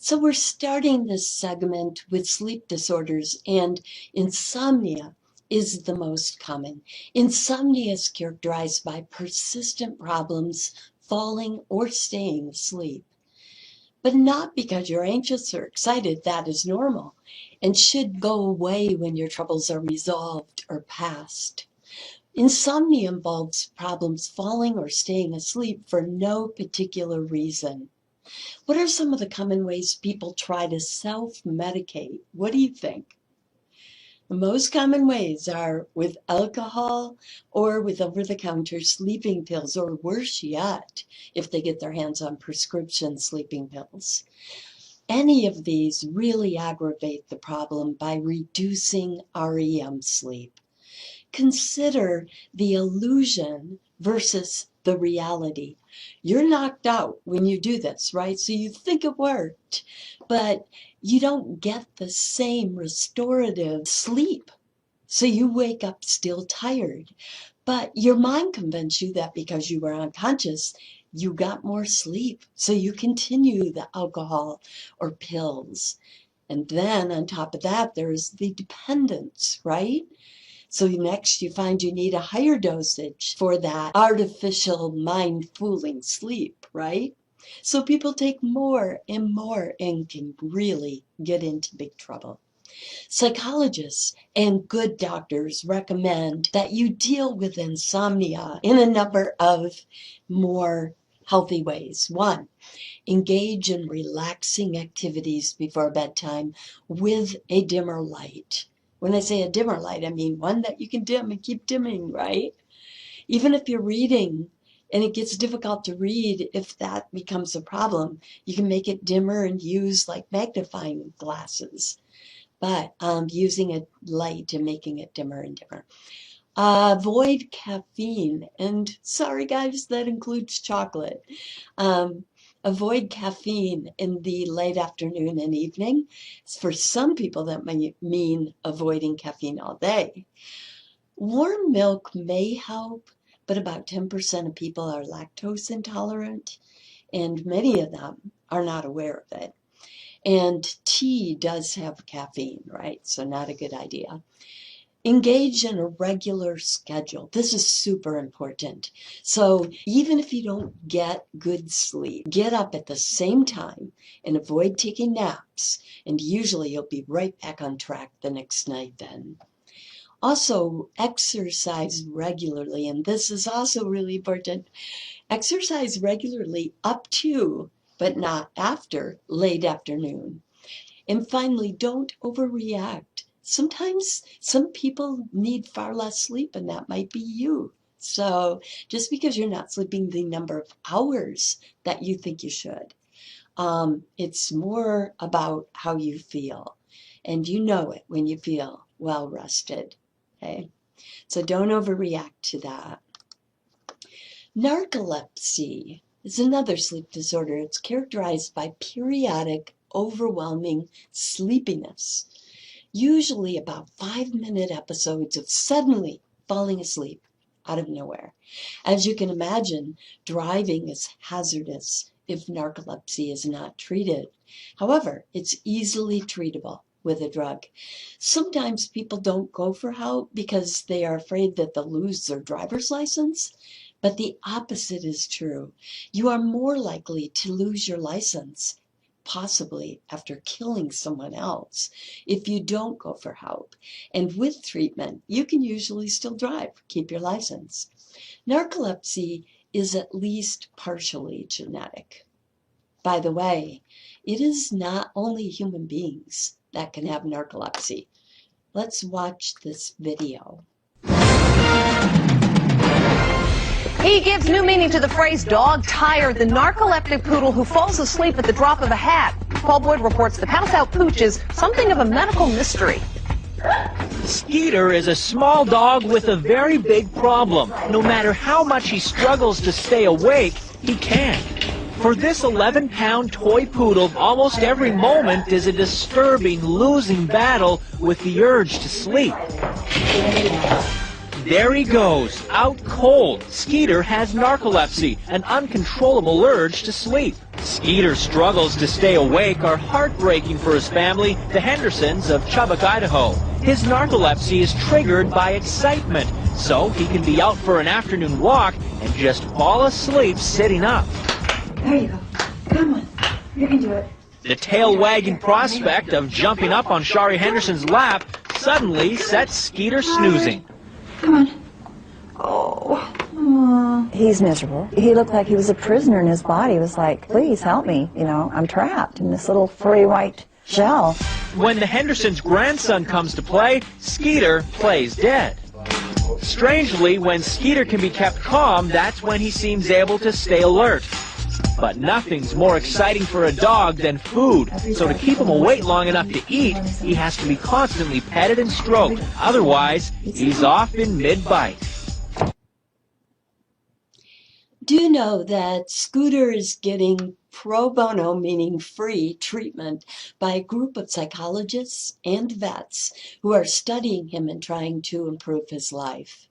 So we're starting this segment with sleep disorders, and insomnia is the most common. Insomnia is characterized by persistent problems falling or staying asleep. But not because you're anxious or excited, that is normal and should go away when your troubles are resolved or past. Insomnia involves problems falling or staying asleep for no particular reason. What are some of the common ways people try to self-medicate? What do you think? The most common ways are with alcohol or with over-the-counter sleeping pills, or worse yet, if they get their hands on prescription sleeping pills. Any of these really aggravate the problem by reducing REM sleep. Consider the illusion versus the reality. You're knocked out when you do this, right? So you think it worked, but you don't get the same restorative sleep. So you wake up still tired. But your mind convinced you that because you were unconscious, you got more sleep. So you continue the alcohol or pills. And then on top of that, there's the dependence, right? So next you find you need a higher dosage for that artificial mind-fooling sleep, right? So people take more and can really get into big trouble. Psychologists and good doctors recommend that you deal with insomnia in a number of more healthy ways. One, engage in relaxing activities before bedtime with a dimmer light. When I say a dimmer light, I mean one that you can dim and keep dimming, right? Even if you're reading and it gets difficult to read, if that becomes a problem, you can make it dimmer and use like magnifying glasses. But using a light and making it dimmer and dimmer. Avoid caffeine. And sorry guys, that includes chocolate. Avoid caffeine in the late afternoon and evening. For some people, that might mean avoiding caffeine all day. Warm milk may help, but about 10% of people are lactose intolerant, and many of them are not aware of it. And tea does have caffeine, right? So not a good idea. Engage in a regular schedule. This is super important. So even if you don't get good sleep, get up at the same time and avoid taking naps. And usually you'll be right back on track the next night then. Also, exercise regularly. And this is also really important. Exercise regularly up to, but not after, late afternoon. And finally, don't overreact. Sometimes some people need far less sleep, and that might be you. So just because you're not sleeping the number of hours that you think you should, it's more about how you feel. And you know it when you feel well rested. Okay? So don't overreact to that. Narcolepsy is another sleep disorder. It's characterized by periodic, overwhelming sleepiness. Usually about 5-minute episodes of suddenly falling asleep out of nowhere. As you can imagine, driving is hazardous if narcolepsy is not treated. However, it's easily treatable with a drug. Sometimes people don't go for help because they are afraid that they'll lose their driver's license, but the opposite is true. You are more likely to lose your license, possibly after killing someone else, if you don't go for help. And with treatment, you can usually still drive, keep your license. Narcolepsy is at least partially genetic. By the way, it is not only human beings that can have narcolepsy. Let's watch this video. He gives new meaning to the phrase dog tired, the narcoleptic poodle who falls asleep at the drop of a hat. Paul Boyd reports the pass-out pooch is something of a medical mystery. Skeeter is a small dog with a very big problem. No matter how much he struggles to stay awake, he can't. For this 11-pound toy poodle, almost every moment is a disturbing, losing battle with the urge to sleep. There he goes, out cold. Skeeter has narcolepsy, an uncontrollable urge to sleep. Skeeter's struggles to stay awake are heartbreaking for his family, the Hendersons of Chubbuck, Idaho. His narcolepsy is triggered by excitement, so he can be out for an afternoon walk and just fall asleep sitting up. There you go. Come on. You can do it. The tail-wagging prospect of jumping up on Shari Henderson's lap suddenly sets Skeeter snoozing. Come on. Oh. He's miserable. He looked like he was a prisoner in his body. He was like, please help me. You know, I'm trapped in this little furry white shell. When the Hendersons' grandson comes to play, Skeeter plays dead. Strangely, when Skeeter can be kept calm, that's when he seems able to stay alert. But nothing's more exciting for a dog than food. So to keep him awake long enough to eat, he has to be constantly petted and stroked. Otherwise, he's off in mid-bite. Do you know that Scooter is getting pro bono, meaning free, treatment by a group of psychologists and vets who are studying him and trying to improve his life?